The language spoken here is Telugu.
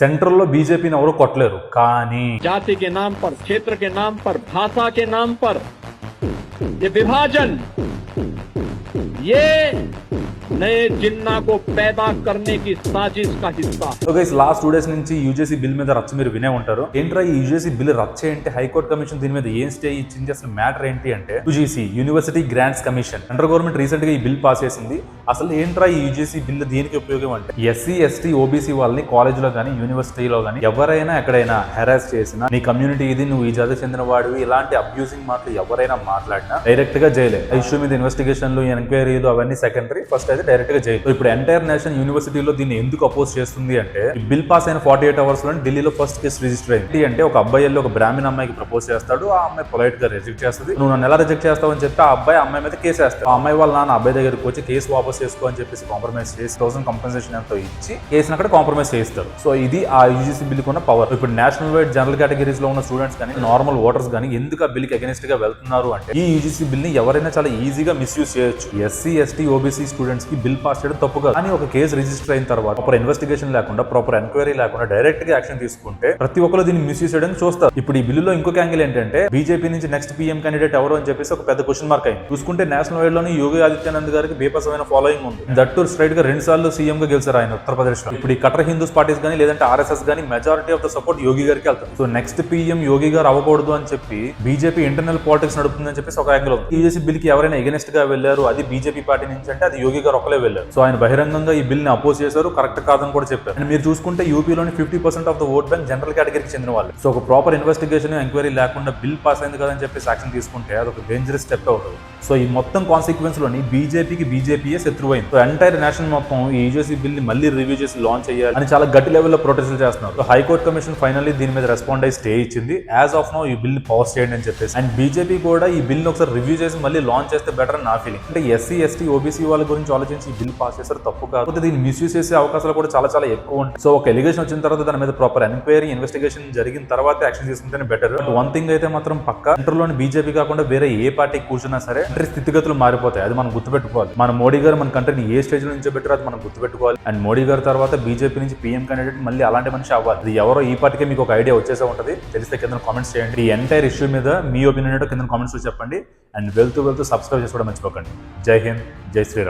सेंट्रल लो बीजेपी ఎవరు కొట్టలేరు కానీ जाति के नाम पर, क्षेत्र के नाम पर, भाषा के नाम पर ये विभाजन, ये नए जिन्ना को पैदा करने की साजिश का हिस्सा। సో గైస్ లాస్ట్ 2 డేస్ నుంచి యూజీసీ బిల్ మీద రచ్చ మీరు వినే ఉంటారు. ఏంట్రా ఈ యూజీసీ బిల్ రచ్చ ఏంటి, హైకోర్టు కమిషన్ దీని మీద ఏం స్టే ఇచ్చింది, అసలు మ్యాటర్ ఏంటి అంటే UGC university grants commission central government recent గా ఈ బిల్ పాస్ చేసింది. అసలు ఏంట్రా ఈ యూజీసీ బిల్ దేనికి ఉపయోగం అంటే ఎస్సీ ఎస్టీ ఓబీసీ వాళ్ళని కాలేజ్ లో కానీ యూనివర్సిటీలో కానీ ఎవరైనా ఎక్కడైనా హెరాస్ చేసినా, నీ కమ్యూనిటీ ఇది, నువ్వు ఈ జాతికి చెందిన వాడివి, ఇలాంటి అబ్యూజింగ్ మాటలు ఎవరైనా మాట్లాడినా డైరెక్ట్ గా జైలే. ఇష్యూ మీద ఇన్వెస్టిగేషన్లు, ఎంక్వైరీలు అవన్నీ సెకండరీ, ఫస్ట్ అయితే డైరెక్ట్ గా జైలు. ఇప్పుడు ఎంటైర్ నేషనల్ యూనివర్సిటీలో దీన్ని ఎందుకు అపోజ్ చేస్తుంది అంటే ఈ బిల్ పాస్ అయిన 48 అవర్స్ లో ఢిల్లీలో ఫస్ట్ కేసు రిజిస్టర్ అయింది. అంటే ఒక అబ్బాయి వెళ్ళి ఒక బ్రాహ్మణ అమ్మాయికి ప్రపోజ్ చేస్తాడు, ఆ అమ్మాయి పొలైట్ గా రిజెక్ట్ చేస్తుంది. నువ్వు నన్ను ఎలా రిజెక్ట్ చేస్తావు అని చెప్పి ఆ అమ్మాయి మీద కేసు వేస్తాడు. ఆ అమ్మాయి వాళ్ళ నాన్న అబ్బాయి దగ్గరికి వచ్చి కేసు వాపస్ చేసుకో అని చెప్పేసి కాంప్రమైజ్ చేసి 1000 కంపెన్సేషన్ ఎంతో ఇచ్చి కేసుని అక్కడ కాంప్రమైజ్ చేస్తారు. సో ఇది ఆ యూజీసీ బిల్ ఉన్న పవర్. ఇప్పుడు నేషనల్ వైడ్ జనరల్ కేటగిరీస్ లో ఉన్న స్టూడెంట్స్ కానీ నార్మల్ ఓటర్స్ కానీ ఎందుకు ఆ బిల్ కి అగెనిస్ట్ గా వెళ్తున్నారు అంటే ఈ యూజీసీ బిల్ ని ఎవరైనా చాలా ఈజీగా మిస్యూజ్ చేయొచ్చు. ఎస్సీ ఎస్టీ ఓబీసీ స్టూడెంట్స్ కి బిల్ పాస్ చేయడం తప్పు కాదు, కానీ ఒక కేసు రిజిస్టర్ అయిన తర్వాత ప్రాపర్ ఇన్వెస్టిగేషన్ లేకుండా, ప్రాపర్ ఎంక్వైరీ లేకుండా డైరెక్ట్ గా యాక్షన్ తీసుకుంటే ప్రతి ఒక్కరు దీన్ని మిస్యూజ్ చేయడానికి చూస్తారు. ఇప్పుడు ఈ బిల్లులో ఇంకొక యాంగిల్ ఏంటంటే బీజేపీ నుంచి నెక్స్ట్ పీఎం క్యాండిడేట్ ఎవరు అని చెప్పేసి ఒక పెద్ద క్వశ్చన్ మార్క్ అయింది. చూసుకుంటే నేషనల్ వైడ్ లోని యోగి ఆదిత్యనాథ్ గారికి బేపసమైన ఫాలోయింగ్ ఉంది. దట్టు స్ట్రైట్ గా 2 సార్లు సీఎం గా గెలిచారు ఆయన ఉత్తరప్రదేశ్ లో. ఇప్పుడు ఈ కట్టర్ హిందూస్ పార్టీస్ కానీ లేదంటే ఆర్ఎస్ఎస్ కానీ మెజారిటీ ఆఫ్ ద సపోర్ట్ యోగి గారికి వెళ్తారు. సో నెక్స్ట్ పీఎం యోగి గారు అవ్వకూడదు అని చెప్పి బీజేపీ ఇంటర్నల్ పాలిటిక్స్ నడుపుతుందని చెప్పేసి ఒక యాంగిల్ ఉంది. యూజీసీ బిల్ కి ఎవరైనా ఎగెనిస్ట్ గా వెళ్ళారు అది బీజేపీ పార్టీ నుంచి అంటే అది యోగి గారు ఒకలే వెళ్ళారు. సో ఆయన బహిరంగంగా ఈ బిల్ ని అపోజ్ చేశారు, కరెక్ట్ కాదని కూడా చెప్పారు. అండ్ మీరు చూసుకుంటే యూపీలోని 50% of the vote bank general కేటగిరీకి చెందిన వాళ్ళు. సో ఒక ప్రాపర్ ఇన్వెస్టిగేషన్ ఎంక్వైరీ లేకుండా బిల్ పాస్ అయింది కదని చెప్పేసి యాక్షన్ తీసుకుంటే అదొక డేంజరస్ స్టెప్ అవుతుంది. సో ఈ మొత్తం కాన్సిక్వెన్స్ లోని బీజేపీయే శత్రువైంది. సో ఎంటైర్ నేషనల్ మొత్తం ఈ యూజీసీ బిల్ ని మళ్ళీ రివ్యూ చేసి లాంచ్ చేయాలి అని చాలా గట్టి లెవెల్లో ప్రొటెస్ట్లు చేస్తున్నారు. సో హైకోర్టు కమిషన్ ఫైనల్లీ దీని మీద రెస్పాండ్ అయ్యి స్టే ఇచ్చింది. యాజ్ ఆఫ్ నౌ ఈ బిల్ పాస్ చేయండి అని చెప్పేసి. అండ్ బీజేపీ కూడా ఈ బిల్ ని ఒకసారి రివ్యూ చేసి మళ్ళీ లాంచ్ చేస్తే బెటర్ అని నా ఫీలింగ్. అంటే ఎస్సీ ఎస్టీ ఓబీసీ వాళ్ళ గురించి ఆలోచించి ఈ బిల్ పాస్ చేస్తారు తప్పు కాదు, దీన్ని మిస్యూజ్ చేసే అవకాశాలు కూడా చాలా చాలా ఎక్కువ ఉంటాయి. సో ఒక ఎలిగేషన్ వచ్చిన తర్వాత దాని మీద ప్రాపర్ ఎంక్వైరీ ఇన్వెస్టిగేషన్ జరిగిన తర్వాత యాక్షన్ తీసుకుంటేనే బెటర్. బట్ వన్ థింగ్ అయితే మాత్రం పక్కా, సెంట్రల్లోని బీజేపీ కాకుండా వేరే ఏ పార్టీ కూర్చున్నా సరే కంట్రీ స్థితిగతులు మారిపోతాయి. అది మనం గుర్తుపెట్టుకోవాలి. మన మోడీ గారు మన కంట్రీని ఏ స్టేజ్ నుంచి పెట్టారో అది మనం గుర్తుపెట్టుకోవాలి. అండ్ మోడీ గారి తర్వాత బీజేపీ నుంచి పీఎం క్యాండిడేట్ మళ్ళీ అలాంటి మనిషి అవ్వాలి. అది ఎవరో ఈ పార్టీకి మీకు ఒక ఐడియా వచ్చేసే ఉంటుంది. తెలిస్తే కింద కామెంట్స్ చేయండి. ఈ ఎంటైర్ ఇష్యూ మీద మీ ఒపీనియన్ ఏంటో కింద కామెంట్స్ లో చెప్పండి. అండ్ వెళ్తూ సబ్స్క్రైబ్ చేసుకోవడం మర్చిపోకండి. జై హింద్, జై శ్రీరామ్.